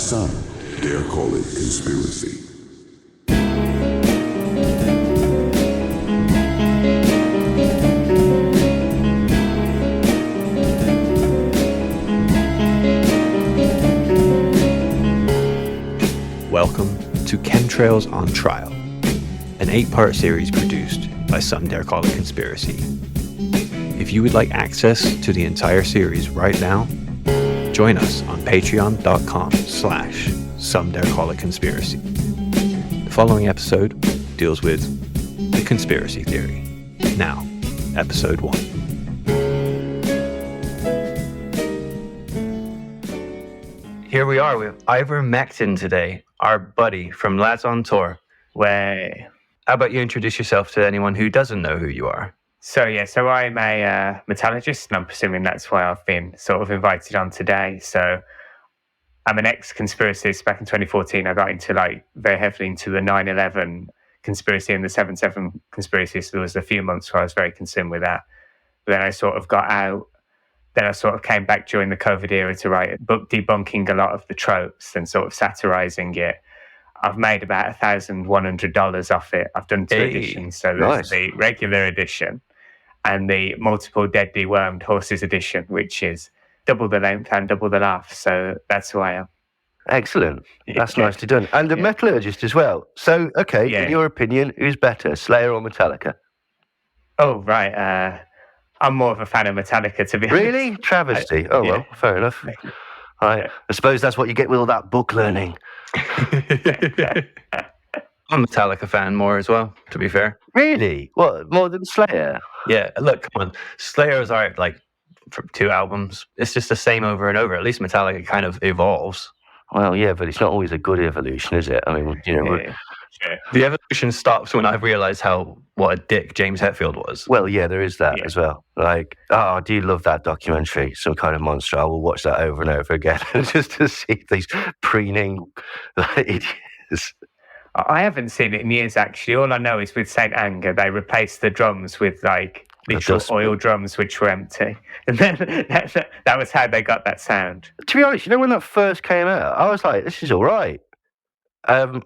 Some dare call it conspiracy. Welcome to Chemtrails on Trial, an 8-part series produced by Some Dare Call It Conspiracy. If you would like access to the entire series right now, join us on patreon.com/Some Dare Call It Conspiracy. The following episode deals with the conspiracy theory. Now, episode 1. Here we are with Ivor Mectin today, our buddy from Lads on Tour. Way. How about you introduce yourself to anyone who doesn't know who you are? So I'm a metallurgist, and I'm presuming that's why I've been sort of invited on today. So I'm an ex-conspiracist. Back in 2014, I got into very heavily into the 9/11 conspiracy and the 7/7 conspiracy. So there was a few months where I was very concerned with that. But then I sort of got out. Then I sort of came back during the COVID era to write a book debunking a lot of the tropes and sort of satirizing it. I've made about $1,100 off it. I've done 2 editions. So there's the regular edition and the multiple dead dewormed horses edition, which is double the length and double the laugh. So that's who I am. Excellent. That's nicely done. And a metallurgist as well. So, okay, in your opinion, who's better, Slayer or Metallica? Oh, right. I'm more of a fan of Metallica, to be honest. Really? Travesty. Well, fair enough. Right. I suppose that's what you get with all that book learning. I'm a Metallica fan more as well, to be fair. Really? What, more than Slayer? Yeah, look, come on. Slayer's art, for 2 albums. It's just the same over and over. At least Metallica kind of evolves. Well, yeah, but it's not always a good evolution, is it? I mean, The evolution stops when I've realised what a dick James Hetfield was. Well, yeah, there is that as well. I do love that documentary, Some Kind of Monster. I will watch that over and over again just to see these preening idiots. I haven't seen it in years, actually. All I know is with Saint Anger, they replaced the drums with literal oil drums, which were empty. And then that was how they got that sound. To be honest, when that first came out, I was like, this is all right. And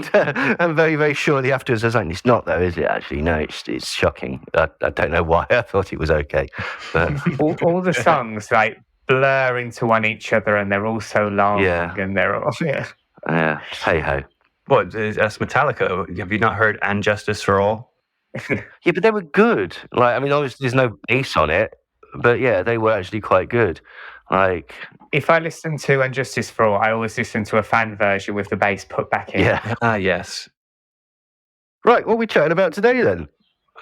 very, very shortly afterwards, I was like, it's not though, is it actually? No, it's shocking. I don't know why. I thought it was okay. But all the songs blur into one each other, and they're all so long. Yeah. And they're all, hey-ho. What, that's Metallica? Have you not heard And Justice for All? Yeah, but they were good. Obviously there's no bass on it, but yeah, they were actually quite good. If I listen to And Justice for All, I always listen to a fan version with the bass put back in. Yeah. Yes. Right, what are we chatting about today then?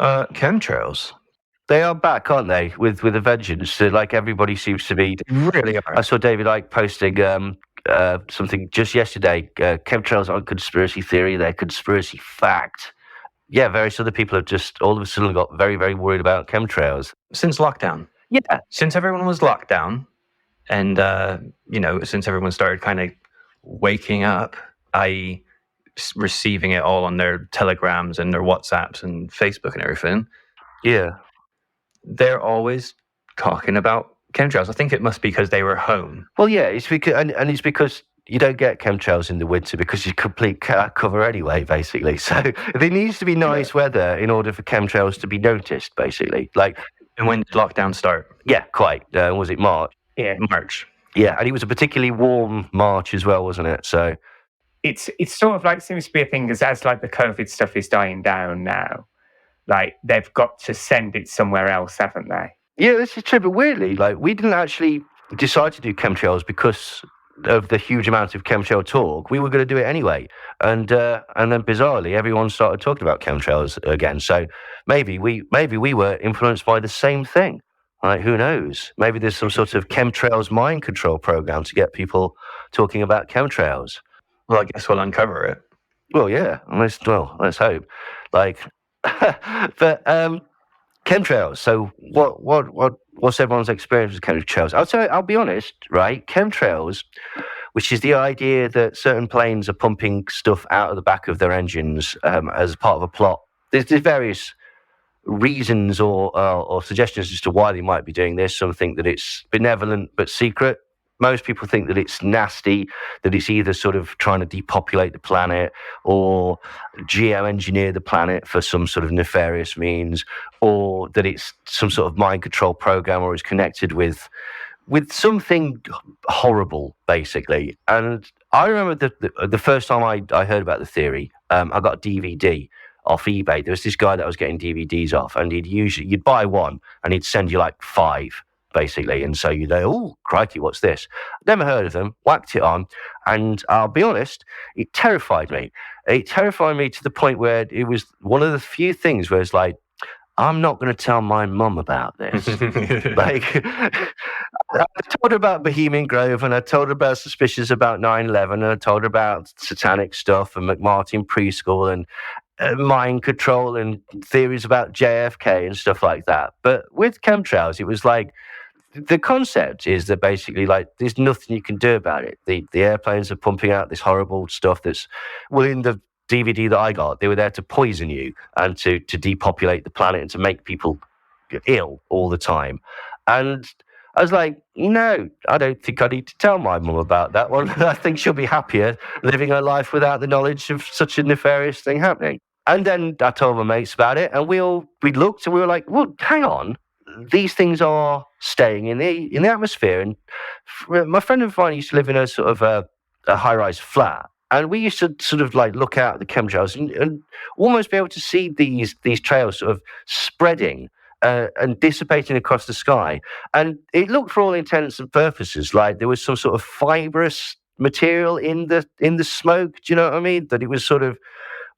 Chemtrails. They are back, aren't they? With a vengeance. So, everybody seems to be. They really are. I saw David posting something just yesterday. Chemtrails aren't conspiracy theory; they're conspiracy fact. Yeah, various other people have just all of a sudden got very, very worried about chemtrails Since lockdown. Yeah, since everyone was locked down, and since everyone started kind of waking up, i.e., receiving it all on their Telegrams and their WhatsApps and Facebook and everything. Yeah. They're always talking about chemtrails. I think it must be because they were home. Well, yeah, it's because and it's because you don't get chemtrails in the winter because you complete cover anyway, basically. So there needs to be nice weather in order for chemtrails to be noticed, basically. And when did lockdown start? Yeah, quite. Was it March? Yeah, March. Yeah, and it was a particularly warm March as well, wasn't it? So it's sort of seems to be a thing as the COVID stuff is dying down now. They've got to send it somewhere else, haven't they? Yeah, this is true. But weirdly, we didn't actually decide to do chemtrails because of the huge amount of chemtrail talk. We were going to do it anyway, and then bizarrely, everyone started talking about chemtrails again. So maybe we were influenced by the same thing. Who knows? Maybe there's some sort of chemtrails mind control program to get people talking about chemtrails. Well, I guess we'll uncover it. Well, yeah. Let's hope. But chemtrails. So what's everyone's experience with chemtrails? I'll be honest, right? Chemtrails, which is the idea that certain planes are pumping stuff out of the back of their engines as part of a plot. There's various reasons or suggestions as to why they might be doing this. Some think that it's benevolent but secret. Most people think that it's nasty, that it's either sort of trying to depopulate the planet or geoengineer the planet for some sort of nefarious means, or that it's some sort of mind control program or is connected with something horrible, basically. And I remember the first time I heard about the theory, I got a DVD off eBay. There was this guy that was getting DVDs off, and you'd buy one and he'd send you like 5, basically. And so you'd go, oh, crikey, what's this? Never heard of them, whacked it on, and I'll be honest, it terrified me. It terrified me to the point where it was one of the few things where it's like, I'm not going to tell my mum about this. Like, I told her about Bohemian Grove, and I told her about suspicions about 9/11, and I told her about satanic stuff and McMartin preschool and mind control and theories about JFK and stuff like that. But with chemtrails, it was like, the concept is that basically, like, there's nothing you can do about it. The airplanes are pumping out this horrible stuff that's, well, in the DVD that I got, they were there to poison you and to depopulate the planet and to make people ill all the time. And I was like, no, I don't think I need to tell my mum about that one. I think she'll be happier living her life without the knowledge of such a nefarious thing happening. And then I told my mates about it, and we looked and we were like, well, hang on. These things are staying in the atmosphere. And my friend of mine used to live in a sort of a high-rise flat. And we used to sort of like look out at the chemtrails and almost be able to see these trails sort of spreading and dissipating across the sky. And it looked, for all intents and purposes, like there was some sort of fibrous material in the smoke. Do you know what I mean? That it was sort of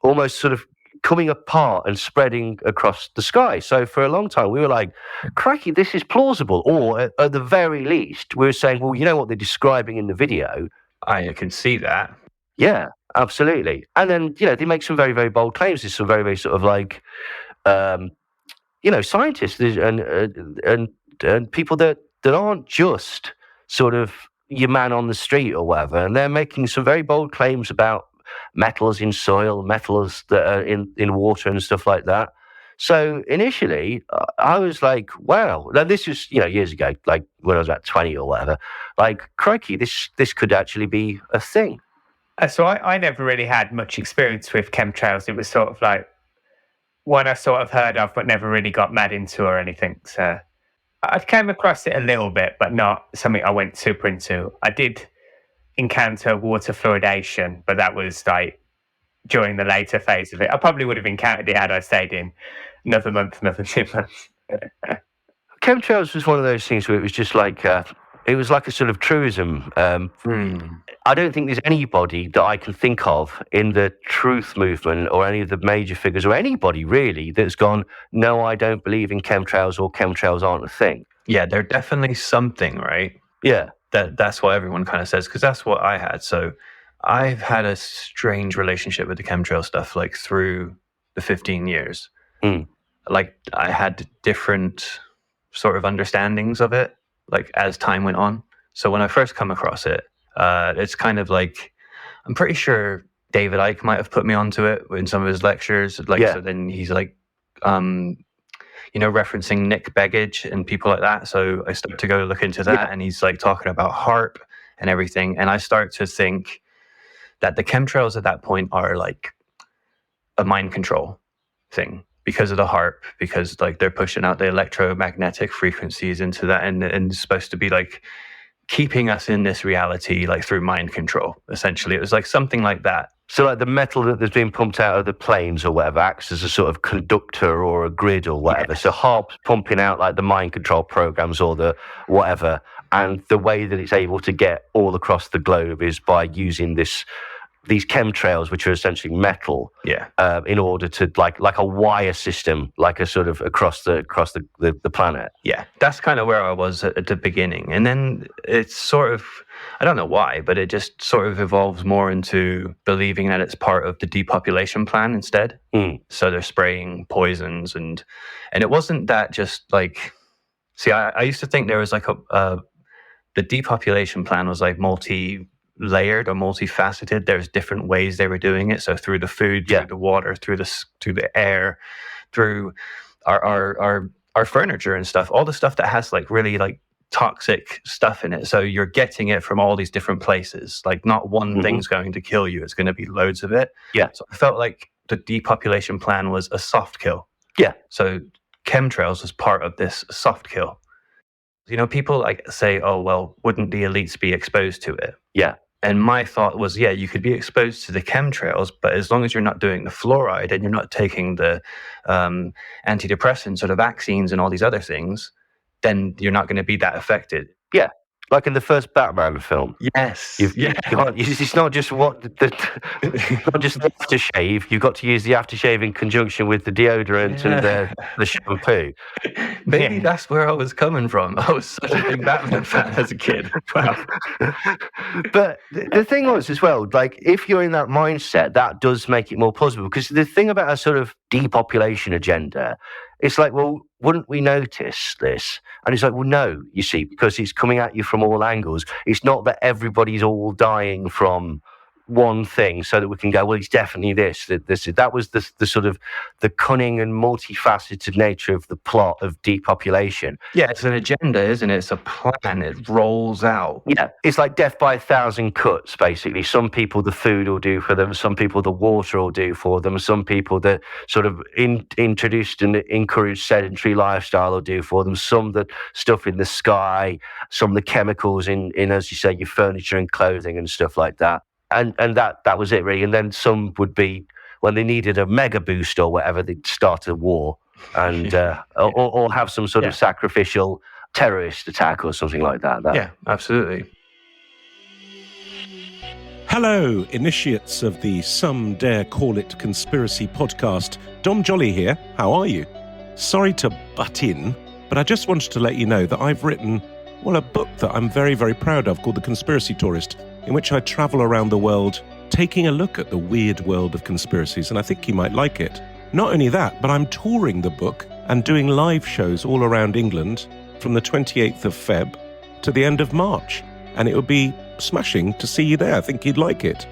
almost sort of coming apart and spreading across the sky. So for a long time, we were like, crikey, this is plausible. Or at the very least, we were saying, well, you know what they're describing in the video? I can see that. Yeah, absolutely. And then, they make some very, very bold claims. There's some very, very sort of like, scientists and people that aren't just sort of your man on the street or whatever. And they're making some very bold claims about metals in soil, metals that are in water and stuff like that. So initially, I was like, wow. Now, this was, years ago, like when I was about 20 or whatever. Like, crikey, this could actually be a thing. So I never really had much experience with chemtrails. It was sort of like one I sort of heard of, but never really got mad into or anything. So I came across it a little bit, but not something I went super into. I did encounter water fluoridation, but that was like during the later phase of it. I probably would have encountered it had I stayed in another month, another 2 months. Chemtrails was one of those things where it was just like, it was like a sort of truism. I don't think there's anybody that I can think of in the truth movement or any of the major figures or anybody really that's gone, no, I don't believe in chemtrails or chemtrails aren't a thing. Yeah, they're definitely something, right? Yeah. That's what everyone kind of says, because that's what I had. So I've had a strange relationship with the chemtrail stuff, like through the 15 years. Like I had different sort of understandings of it, like as time went on. So when I first come across it, it's kind of like, I'm pretty sure David Icke might have put me onto it in some of his lectures. Like, so then he's like, referencing Nick Begich and people like that. So I started to go look into that, and he's like talking about HAARP and everything. And I start to think that the chemtrails at that point are like a mind control thing because of the HAARP, because like they're pushing out the electromagnetic frequencies into that, and it's supposed to be like keeping us in this reality, like through mind control. Essentially, it was like something like that. So like the metal that's being pumped out of the planes or whatever acts as a sort of conductor or a grid or whatever. Yes. So HAARP's pumping out like the mind control programs or the whatever. And the way that it's able to get all across the globe is by using these chemtrails, which are essentially metal, in order to like a wire system, like a sort of across the planet. Yeah, that's kind of where I was at the beginning, and then it's sort of, I don't know why, but it just sort of evolves more into believing that it's part of the depopulation plan instead. So they're spraying poisons, and it wasn't that just like. See, I used to think there was like the depopulation plan was like multi-layered or multifaceted. There's different ways they were doing it. So through the food, through the water, through the air, through our furniture and stuff, all the stuff that has like really like toxic stuff in it. So you're getting it from all these different places. Like not one thing's going to kill you. It's going to be loads of it. Yeah. So I felt like the depopulation plan was a soft kill. Yeah. So chemtrails was part of this soft kill. People like say, oh, well, wouldn't the elites be exposed to it? Yeah. And my thought was, yeah, you could be exposed to the chemtrails, but as long as you're not doing the fluoride and you're not taking the antidepressants or the vaccines and all these other things, then you're not going to be that affected. Yeah. Like in the first Batman film. Yes. It's not just not just the aftershave. You've got to use the aftershave in conjunction with the deodorant and the shampoo. Maybe that's where I was coming from. I was such a big Batman fan as a kid. Wow. But the thing was as well, like if you're in that mindset, that does make it more plausible. Because the thing about a sort of depopulation agenda, it's like, well, wouldn't we notice this? And it's like, well, no, you see, because it's coming at you from all angles. It's not that everybody's all dying from one thing so that we can go, well, it's definitely this. That was the sort of the cunning and multifaceted nature of the plot of depopulation. Yeah, it's an agenda, isn't it? It's a plan. It rolls out. Yeah, it's like death by 1,000 cuts, basically. Some people the food will do for them. Some people the water will do for them. Some people the sort of introduced and encouraged sedentary lifestyle will do for them. Some the stuff in the sky. Some the chemicals in as you say, your furniture and clothing and stuff like that. And that was it, really. And then some would be, when they needed a mega boost or whatever, they'd start a war and or have some sort of sacrificial terrorist attack or something like that. Yeah, absolutely. Hello, initiates of the Some Dare Call It Conspiracy podcast. Dom Jolly here. How are you? Sorry to butt in, but I just wanted to let you know that I've written, a book that I'm very, very proud of called The Conspiracy Tourist, in which I travel around the world taking a look at the weird world of conspiracies, and I think you might like it. Not only that, but I'm touring the book and doing live shows all around England from the 28th of Feb to the end of March, and it would be smashing to see you there. I think you'd like it.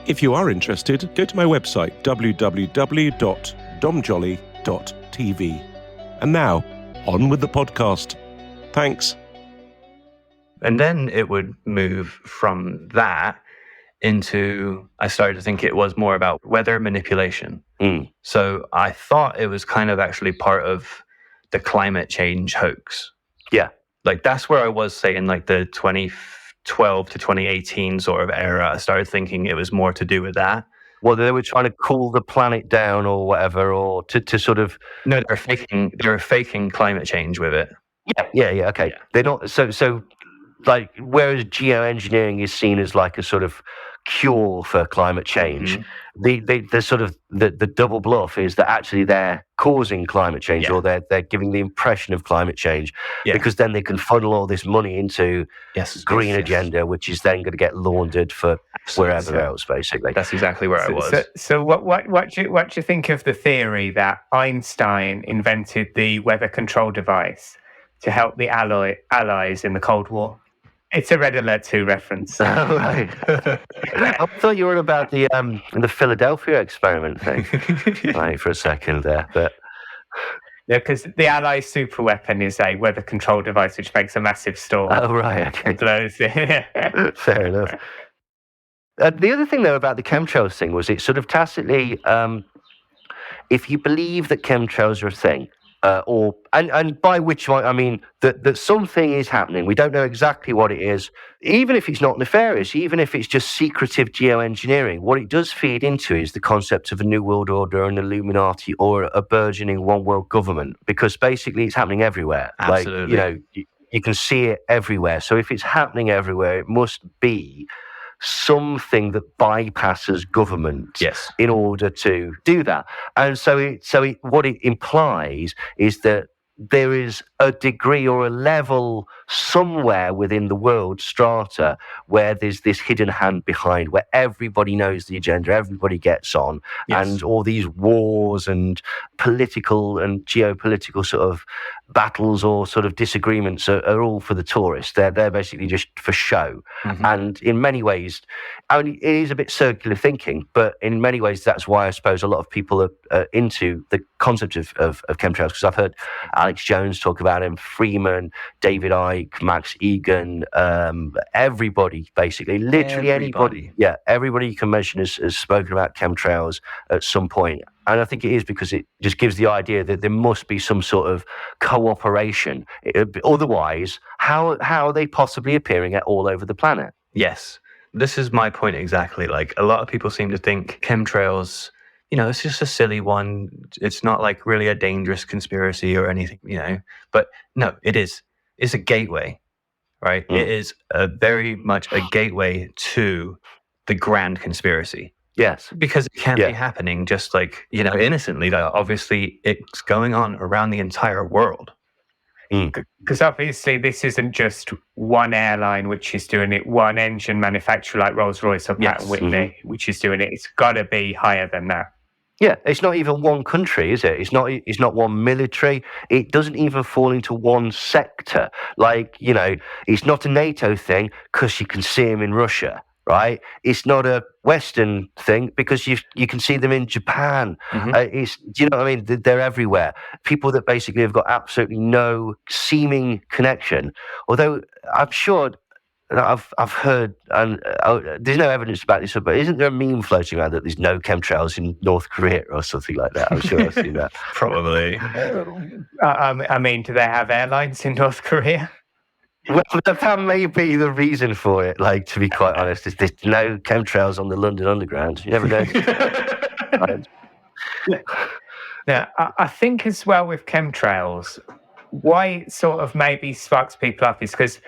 If you are interested, go to my website, www.domjolly.tv. And now, on with the podcast. Thanks. And then it would move from that into, I started to think it was more about weather manipulation. So I thought it was kind of actually part of the climate change hoax. Yeah. Like that's where I was saying like the 2012 to 2018 sort of era. I started thinking it was more to do with that. Well, they were trying to cool the planet down or whatever, or to sort of... No, they were faking climate change with it. Yeah, okay. Yeah. They're not... So like, whereas geoengineering is seen as like a sort of cure for climate change, the sort of the double bluff is that actually they're causing climate change, or they're giving the impression of climate change, because then they can funnel all this money into green agenda, which is then going to get laundered for wherever else, basically. That's exactly where I was. So what do you think of the theory that Einstein invented the weather control device to help the Allies in the Cold War? It's a Red Alert 2 reference. Oh, right. I thought you were about the Philadelphia experiment thing. Right, for a second there, but... Yeah, because the Allies' super weapon is a weather control device which makes a massive storm. Oh, right, okay. Fair enough. The other thing, though, about the chemtrails thing was it sort of tacitly, if you believe that chemtrails are a thing, and by which I mean that something is happening. We don't know exactly what it is. Even if it's not nefarious, even if it's just secretive geoengineering, what it does feed into is the concept of a new world order, an Illuminati, or a burgeoning one world government. Because basically, it's happening everywhere. Absolutely. Like, you can see it everywhere. So if it's happening everywhere, it must be something that bypasses government in order to do that. And so what it implies is that there is a degree or a level somewhere within the world strata where there's this hidden hand behind, where everybody knows the agenda, everybody gets on, and all these wars and political and geopolitical sort of battles or sort of disagreements are all for the tourists. They're basically just for show. And in many ways, I mean, it is a bit circular thinking, but in many ways, that's why I suppose a lot of people are into the concept of chemtrails, because I've heard Alex Jones talk about him, Freeman, David Icke, Max Egan, everybody, basically, literally anybody. Yeah, everybody you can mention has spoken about chemtrails at some point. And I think it is because it just gives the idea that there must be some sort of cooperation. Otherwise, how are they possibly appearing all over the planet? Yes, this is my point exactly. Like, a lot of people seem to think chemtrails, it's just a silly one. It's not like really a dangerous conspiracy or anything, But no, it is. It's a gateway, right? It is very much a gateway to the grand conspiracy. Yes. Because it can't be happening just like, innocently. Obviously, it's going on around the entire world. Because obviously this isn't just one airline which is doing it, one engine manufacturer like Rolls-Royce or Pratt & Whitney which is doing it. It's got to be higher than that. Yeah, it's not even one country, is it? It's not one military. It doesn't even fall into one sector. Like, it's not a NATO thing because you can see them in Russia. Right, it's not a Western thing because you can see them in Japan. Do you know what I mean? They're everywhere. People that basically have got absolutely no seeming connection. Although I'm sure I've heard, and there's no evidence about this, but isn't there a meme floating around that there's no chemtrails in North Korea or something like that? I'm sure I've seen that. Probably. I mean, do they have airlines in North Korea? Well, that may be the reason for it. Like, to be quite honest, there's no chemtrails on the London Underground. You never know. Now, I think as well with chemtrails, why it sort of maybe sparks people up is because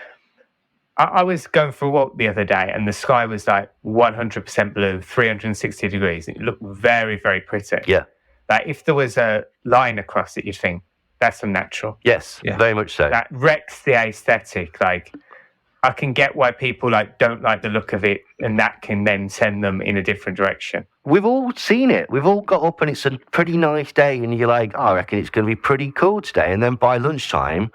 I was going for a walk the other day and the sky was like 100% blue, 360 degrees. It looked very, very pretty. Yeah. Like if there was a line across it, you'd think, that's unnatural. Yes, very much so. That wrecks the aesthetic. Like, I can get why people don't like the look of it, and that can then send them in a different direction. We've all seen it. We've all got up and it's a pretty nice day, and you're like, I reckon it's going to be pretty cool today. And then by lunchtime,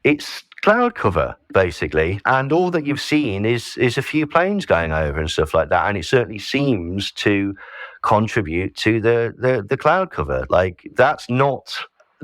it's cloud cover, basically. And all that you've seen is a few planes going over and stuff like that. And it certainly seems to contribute to the cloud cover. Like, that's not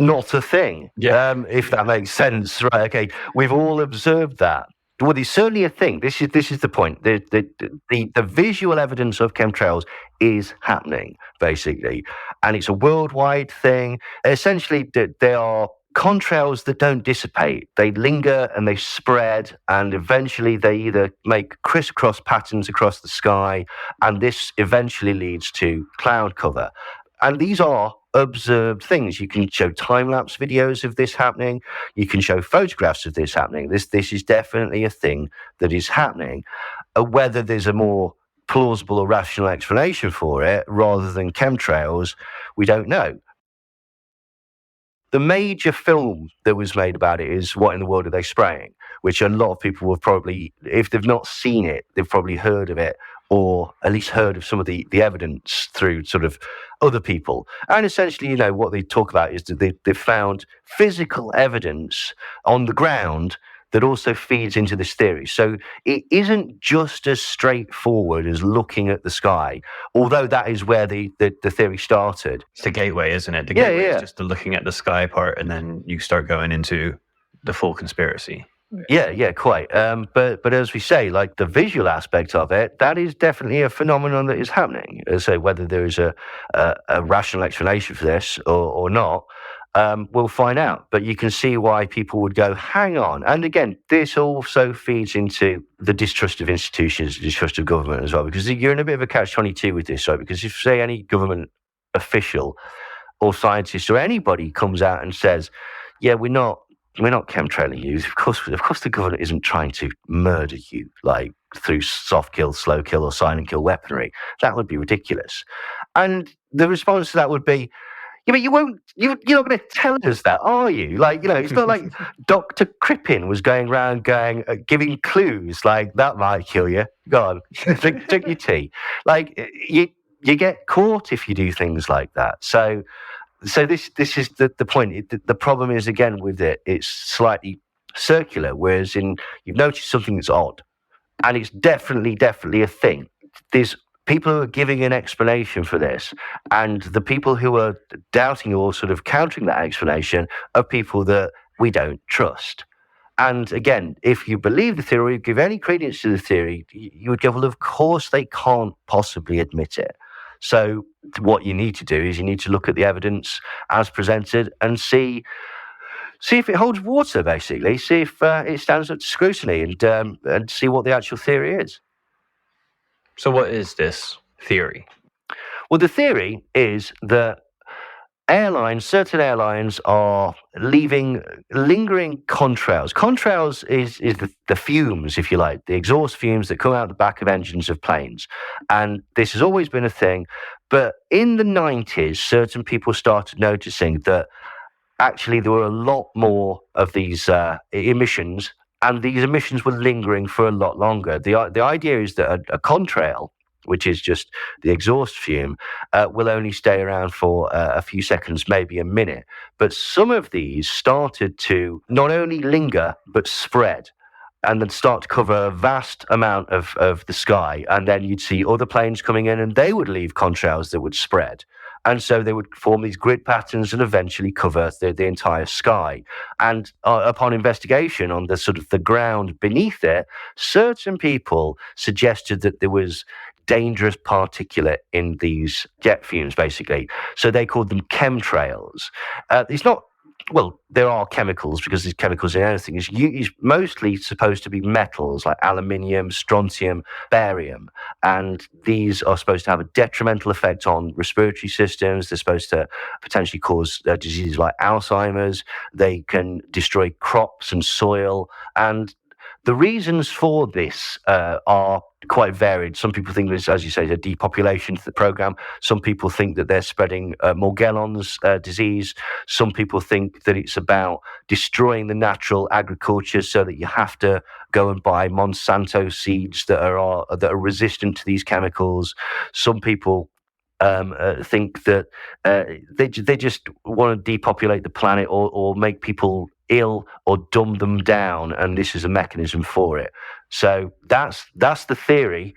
a thing, if that makes sense. Right, okay, we've all observed that. Well, there's certainly a thing. This is the point. The visual evidence of chemtrails is happening, basically, and it's a worldwide thing. Essentially, they are contrails that don't dissipate. They linger and they spread, and eventually they either make crisscross patterns across the sky, and this eventually leads to cloud cover. And these are observed things. You can show time-lapse videos of this happening. You can show photographs of this happening. This is definitely a thing that is happening. Whether there's a more plausible or rational explanation for it rather than chemtrails, we don't know. The major film that was made about it is What in the World Are They Spraying?, which a lot of people will probably, if they've not seen it, they've probably heard of it, or at least heard of some of the evidence through sort of other people. And essentially, what they talk about is that they've found physical evidence on the ground that also feeds into this theory. So it isn't just as straightforward as looking at the sky, although that is where the theory started. It's the gateway, isn't it? The gateway is just the looking at the sky part, and then you start going into the full conspiracy. Yeah, quite. But as we say, like the visual aspect of it, that is definitely a phenomenon that is happening. So whether there is a rational explanation for this or not, we'll find out. But you can see why people would go, hang on. And again, this also feeds into the distrust of institutions, distrust of government as well, because you're in a bit of a catch-22 with this, right? Because if, say, any government official or scientist or anybody comes out and says, yeah, we're not chemtrailing you. Of course, the government isn't trying to murder you, like through soft kill, slow kill, or silent kill weaponry. That would be ridiculous. And the response to that would be, yeah, but you're not going to tell us that, are you? Like, it's not like Dr. Crippen was going around giving clues like that might kill you. Go on, drink your tea. Like, you get caught if you do things like that. So So this is the point. The problem is, again, with it, it's slightly circular, whereas you've noticed something that's odd, and it's definitely a thing. There's people who are giving an explanation for this, and the people who are doubting or sort of countering that explanation are people that we don't trust. And again, if you believe the theory, give any credence to the theory, you would go, well, of course they can't possibly admit it. So what you need to do is you need to look at the evidence as presented and see if it holds water, basically. See if it stands up to scrutiny, and see what the actual theory is. So what is this theory? Well, the theory is that certain airlines are leaving lingering contrails. Contrails is the fumes, if you like, the exhaust fumes that come out the back of engines of planes. And this has always been a thing. But in the 90s, certain people started noticing that actually there were a lot more of these emissions, and these emissions were lingering for a lot longer. The idea is that a contrail, which is just the exhaust fume, will only stay around for a few seconds, maybe a minute. But some of these started to not only linger, but spread, and then start to cover a vast amount of the sky. And then you'd see other planes coming in, and they would leave contrails that would spread. And so they would form these grid patterns and eventually cover the entire sky. And upon investigation on the sort of the ground beneath it, certain people suggested that there was dangerous particulate in these jet fumes, basically. So they called them chemtrails. It's not, well, there are chemicals, because there's chemicals in anything. It's mostly supposed to be metals like aluminium, strontium, barium. And these are supposed to have a detrimental effect on respiratory systems. They're supposed to potentially cause diseases like Alzheimer's. They can destroy crops and soil. And the reasons for this are quite varied. Some people think this, as you say, is a depopulation to the program. Some people think that they're spreading Morgellons disease. Some people think that it's about destroying the natural agriculture so that you have to go and buy Monsanto seeds that are resistant to these chemicals. Some people think that they just want to depopulate the planet or make people ill or dumb them down, and this is a mechanism for it. So that's the theory.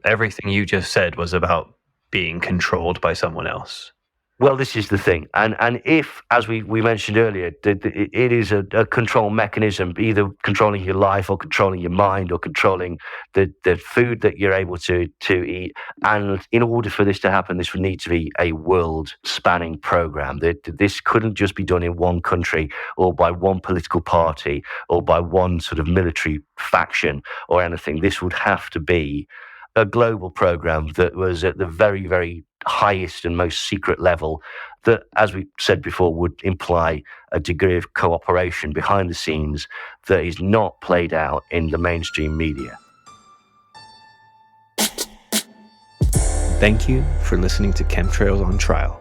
Everything you just said was about being controlled by someone else. Well, this is the thing. And if, as we mentioned earlier, it is a control mechanism, either controlling your life or controlling your mind or controlling the food that you're able to eat. And in order for this to happen, this would need to be a world-spanning program. This couldn't just be done in one country or by one political party or by one sort of military faction or anything. This would have to be a global program that was at the very, very highest and most secret level that, as we said before, would imply a degree of cooperation behind the scenes that is not played out in the mainstream media. Thank you for listening to Chemtrails on Trial,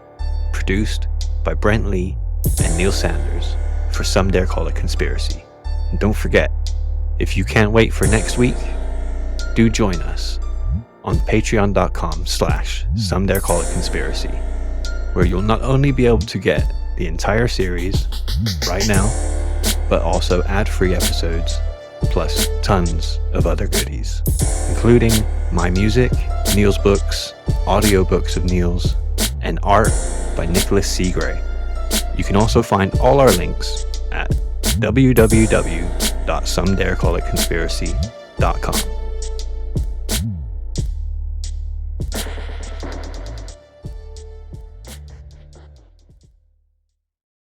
produced by Brent Lee and Neil Sanders for Some Dare Call It Conspiracy. And don't forget, if you can't wait for next week, do join us on patreon.com/Some Dare Call It Conspiracy, where you'll not only be able to get the entire series right now, but also ad-free episodes, plus tons of other goodies, including my music, Neil's books, audiobooks of Neil's, and art by Nicholas C. Gray. You can also find all our links at www.somedarecallitconspiracy.com.